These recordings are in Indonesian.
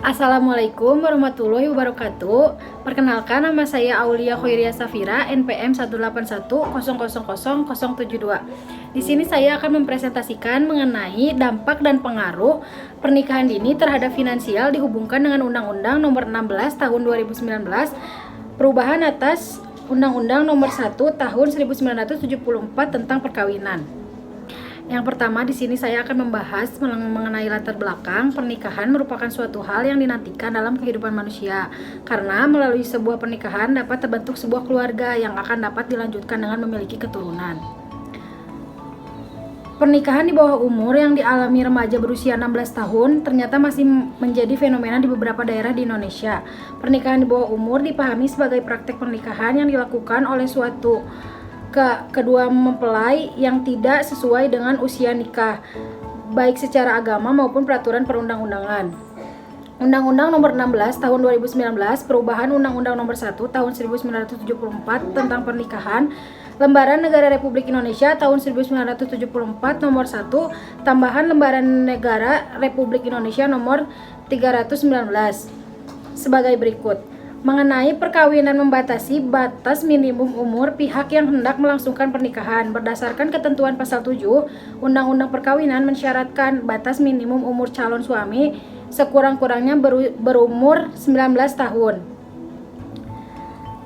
Assalamualaikum warahmatullahi wabarakatuh. Perkenalkan, nama saya Aulia Khoiria Safira, NPM 181000072. Di sini saya akan mempresentasikan mengenai dampak dan pengaruh pernikahan dini terhadap finansial dihubungkan dengan Undang-Undang Nomor 16 Tahun 2019, perubahan atas Undang-Undang Nomor 1 Tahun 1974 tentang perkawinan. Yang pertama, di sini saya akan membahas mengenai latar belakang pernikahan merupakan suatu hal yang dinantikan dalam kehidupan manusia, karena melalui sebuah pernikahan dapat terbentuk sebuah keluarga yang akan dapat dilanjutkan dengan memiliki keturunan. Pernikahan di bawah umur yang dialami remaja berusia 16 tahun ternyata masih menjadi fenomena di beberapa daerah di Indonesia. Pernikahan di bawah umur dipahami sebagai praktek pernikahan yang dilakukan oleh suatu kedua mempelai yang tidak sesuai dengan usia nikah, baik secara agama maupun peraturan perundang-undangan. Undang-Undang Nomor 16 Tahun 2019, perubahan Undang-Undang Nomor 1 Tahun 1974 tentang pernikahan, Lembaran Negara Republik Indonesia Tahun 1974 Nomor 1, tambahan Lembaran Negara Republik Indonesia Nomor 319 sebagai berikut. Mengenai perkawinan membatasi batas minimum umur pihak yang hendak melangsungkan pernikahan. Berdasarkan ketentuan pasal 7 Undang-Undang Perkawinan mensyaratkan batas minimum umur calon suami sekurang-kurangnya berumur 19 tahun.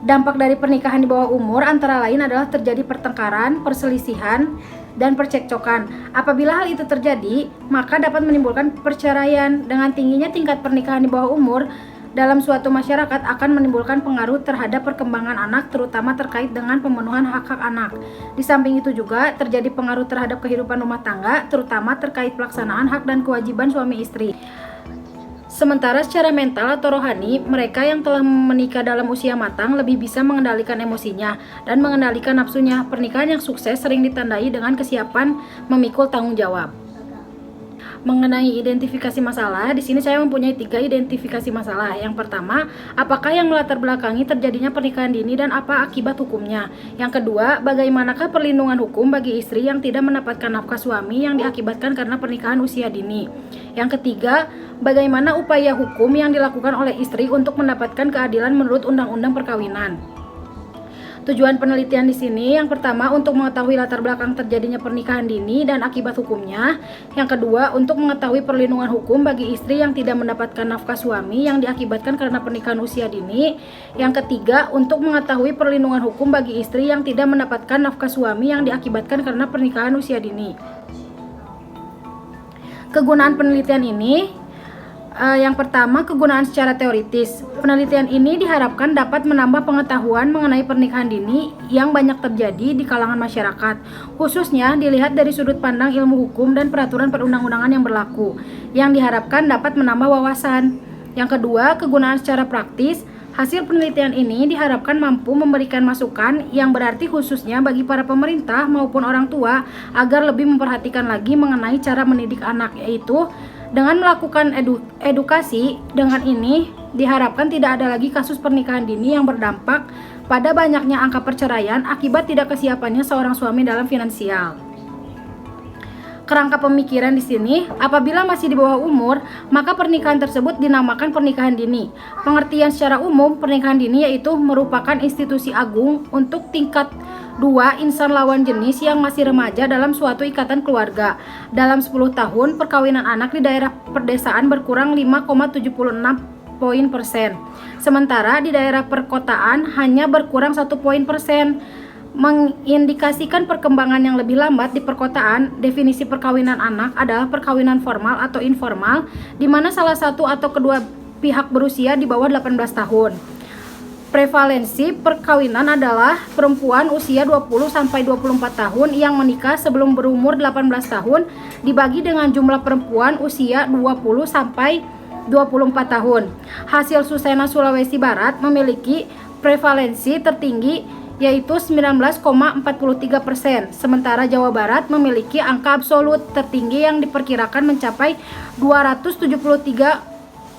Dampak dari pernikahan di bawah umur antara lain adalah terjadi pertengkaran, perselisihan, dan percekcokan. Apabila hal itu terjadi, maka dapat menimbulkan perceraian. Dengan tingginya tingkat pernikahan di bawah umur dalam suatu masyarakat akan menimbulkan pengaruh terhadap perkembangan anak, terutama terkait dengan pemenuhan hak-hak anak. Di samping itu juga terjadi pengaruh terhadap kehidupan rumah tangga, terutama terkait pelaksanaan hak dan kewajiban suami istri. Sementara secara mental atau rohani, mereka yang telah menikah dalam usia matang lebih bisa mengendalikan emosinya dan mengendalikan nafsunya. Pernikahan yang sukses sering ditandai dengan kesiapan memikul tanggung jawab. Mengenai identifikasi masalah, di sini saya mempunyai 3 identifikasi masalah. Yang pertama, apakah yang melatar belakangi terjadinya pernikahan dini dan apa akibat hukumnya? Yang kedua, bagaimanakah perlindungan hukum bagi istri yang tidak mendapatkan nafkah suami yang diakibatkan karena pernikahan usia dini? Yang ketiga, bagaimana upaya hukum yang dilakukan oleh istri untuk mendapatkan keadilan menurut Undang-Undang Perkawinan? Tujuan penelitian di sini, yang pertama untuk mengetahui latar belakang terjadinya pernikahan dini dan akibat hukumnya. Yang kedua, untuk mengetahui perlindungan hukum bagi istri yang tidak mendapatkan nafkah suami yang diakibatkan karena pernikahan usia dini. Yang ketiga, untuk mengetahui perlindungan hukum bagi istri yang tidak mendapatkan nafkah suami yang diakibatkan karena pernikahan usia dini. Kegunaan penelitian ini, yang pertama, kegunaan secara teoritis. Penelitian ini diharapkan dapat menambah pengetahuan mengenai pernikahan dini yang banyak terjadi di kalangan masyarakat, khususnya dilihat dari sudut pandang ilmu hukum dan peraturan perundang-undangan yang berlaku, yang diharapkan dapat menambah wawasan. Yang kedua, kegunaan secara praktis. Hasil penelitian ini diharapkan mampu memberikan masukan yang berarti khususnya bagi para pemerintah maupun orang tua agar lebih memperhatikan lagi mengenai cara mendidik anak, yaitu dengan melakukan edukasi. Dengan ini diharapkan tidak ada lagi kasus pernikahan dini yang berdampak pada banyaknya angka perceraian akibat tidak kesiapannya seorang suami dalam finansial. Kerangka pemikiran di sini, apabila masih di bawah umur, maka pernikahan tersebut dinamakan pernikahan dini. Pengertian secara umum, pernikahan dini yaitu merupakan institusi agung untuk tingkat 2 insan lawan jenis yang masih remaja dalam suatu ikatan keluarga. Dalam 10 tahun, perkawinan anak di daerah pedesaan berkurang 5,76%. Sementara di daerah perkotaan hanya berkurang 1%. Mengindikasikan perkembangan yang lebih lambat di perkotaan, definisi perkawinan anak adalah perkawinan formal atau informal, di mana salah satu atau kedua pihak berusia di bawah 18 tahun. Prevalensi perkawinan adalah perempuan usia 20-24 tahun yang menikah sebelum berumur 18 tahun dibagi dengan jumlah perempuan usia 20-24 tahun. Hasil Susena Sulawesi Barat memiliki prevalensi tertinggi yaitu 19,43%. Sementara Jawa Barat memiliki angka absolut tertinggi yang diperkirakan mencapai 273,300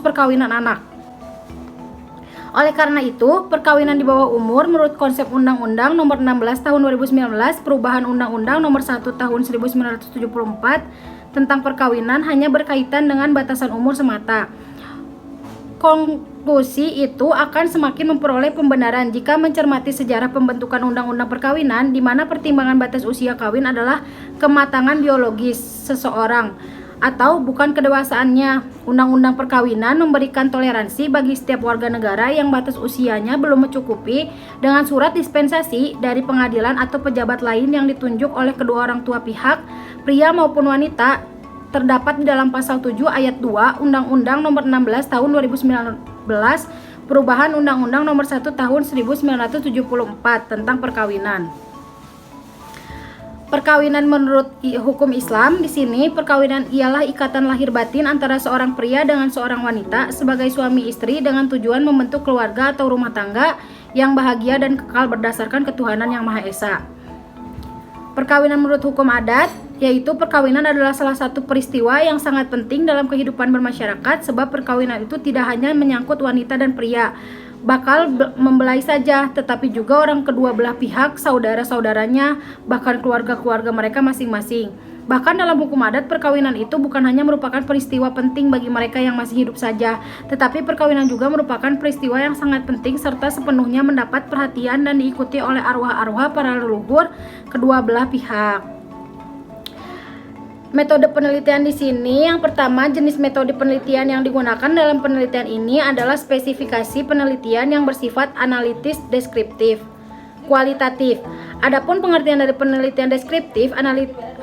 perkawinan anak. Oleh karena itu, perkawinan di bawah umur menurut konsep Undang-Undang Nomor 16 Tahun 2019, perubahan Undang-Undang Nomor 1 Tahun 1974 tentang perkawinan hanya berkaitan dengan batasan umur semata. Konklusi itu akan semakin memperoleh pembenaran jika mencermati sejarah pembentukan undang-undang perkawinan, di mana pertimbangan batas usia kawin adalah kematangan biologis seseorang atau bukan kedewasaannya. Undang-undang perkawinan memberikan toleransi bagi setiap warga negara yang batas usianya belum mencukupi dengan surat dispensasi dari pengadilan atau pejabat lain yang ditunjuk oleh kedua orang tua pihak, pria maupun wanita, terdapat di dalam pasal 7 ayat 2 Undang-Undang Nomor 16 Tahun 2019 Perubahan Undang-Undang Nomor 1 Tahun 1974 tentang perkawinan. Perkawinan menurut hukum Islam di sini, perkawinan ialah ikatan lahir batin antara seorang pria dengan seorang wanita sebagai suami istri dengan tujuan membentuk keluarga atau rumah tangga yang bahagia dan kekal berdasarkan ketuhanan yang Maha Esa. Perkawinan menurut hukum adat, yaitu perkawinan adalah salah satu peristiwa yang sangat penting dalam kehidupan bermasyarakat, sebab perkawinan itu tidak hanya menyangkut wanita dan pria bakal mempelai saja, tetapi juga orang kedua belah pihak, saudara-saudaranya, bahkan keluarga-keluarga mereka masing-masing. Bahkan dalam hukum adat, perkawinan itu bukan hanya merupakan peristiwa penting bagi mereka yang masih hidup saja, tetapi perkawinan juga merupakan peristiwa yang sangat penting serta sepenuhnya mendapat perhatian dan diikuti oleh arwah-arwah para leluhur kedua belah pihak. Metode penelitian di sini, yang pertama, jenis metode penelitian yang digunakan dalam penelitian ini adalah spesifikasi penelitian yang bersifat analitis deskriptif, kualitatif. Adapun pengertian dari penelitian deskriptif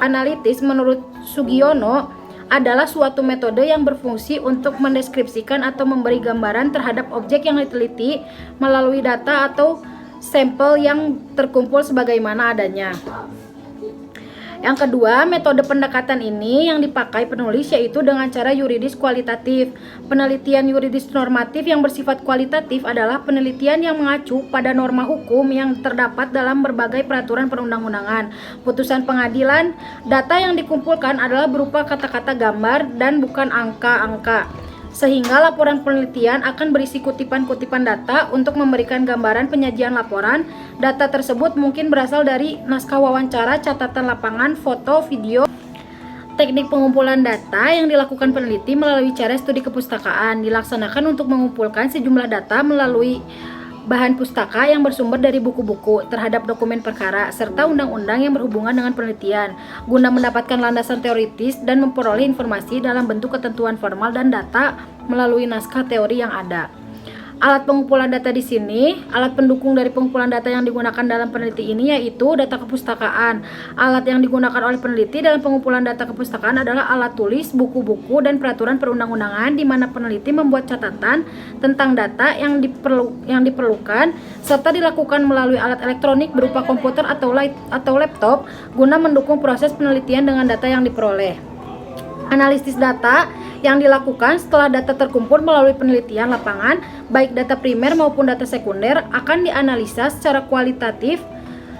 analitis menurut Sugiono adalah suatu metode yang berfungsi untuk mendeskripsikan atau memberi gambaran terhadap objek yang diteliti melalui data atau sampel yang terkumpul sebagaimana adanya. Yang kedua, metode pendekatan ini yang dipakai penulis yaitu dengan cara yuridis kualitatif. Penelitian yuridis normatif yang bersifat kualitatif adalah penelitian yang mengacu pada norma hukum yang terdapat dalam berbagai peraturan perundang-undangan, putusan pengadilan. Data yang dikumpulkan adalah berupa kata-kata gambar dan bukan angka-angka, sehingga laporan penelitian akan berisi kutipan-kutipan data untuk memberikan gambaran penyajian laporan. Data tersebut mungkin berasal dari naskah wawancara, catatan lapangan, foto, video. Teknik pengumpulan data yang dilakukan peneliti melalui cara studi kepustakaan dilaksanakan untuk mengumpulkan sejumlah data melalui bahan pustaka yang bersumber dari buku-buku terhadap dokumen perkara serta undang-undang yang berhubungan dengan penelitian guna mendapatkan landasan teoritis dan memperoleh informasi dalam bentuk ketentuan formal dan data melalui naskah teori yang ada. Alat pengumpulan data di sini, alat pendukung dari pengumpulan data yang digunakan dalam peneliti ini yaitu data kepustakaan. Alat yang digunakan oleh peneliti dalam pengumpulan data kepustakaan adalah alat tulis, buku-buku, dan peraturan perundang-undangan di mana peneliti membuat catatan tentang data yang diperlukan serta dilakukan melalui alat elektronik berupa komputer atau laptop guna mendukung proses penelitian dengan data yang diperoleh. Analisis data yang dilakukan setelah data terkumpul melalui penelitian lapangan, baik data primer maupun data sekunder, akan dianalisa secara kualitatif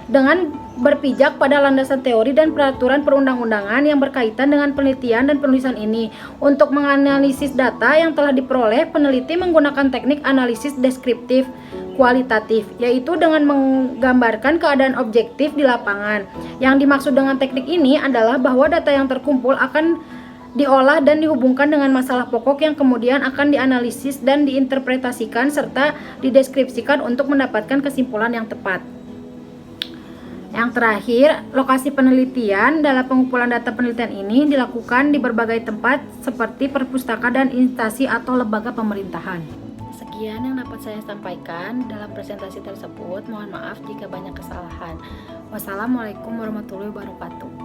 dengan berpijak pada landasan teori dan peraturan perundang-undangan yang berkaitan dengan penelitian dan penulisan ini. Untuk menganalisis data yang telah diperoleh, peneliti menggunakan teknik analisis deskriptif kualitatif, yaitu dengan menggambarkan keadaan objektif di lapangan. Yang dimaksud dengan teknik ini adalah bahwa data yang terkumpul akan diolah dan dihubungkan dengan masalah pokok yang kemudian akan dianalisis dan diinterpretasikan serta dideskripsikan untuk mendapatkan kesimpulan yang tepat. Yang terakhir, lokasi penelitian dalam pengumpulan data penelitian ini dilakukan di berbagai tempat seperti perpustakaan dan instansi atau lembaga pemerintahan. Sekian yang dapat saya sampaikan dalam presentasi tersebut. Mohon maaf jika banyak kesalahan. Wassalamualaikum warahmatullahi wabarakatuh.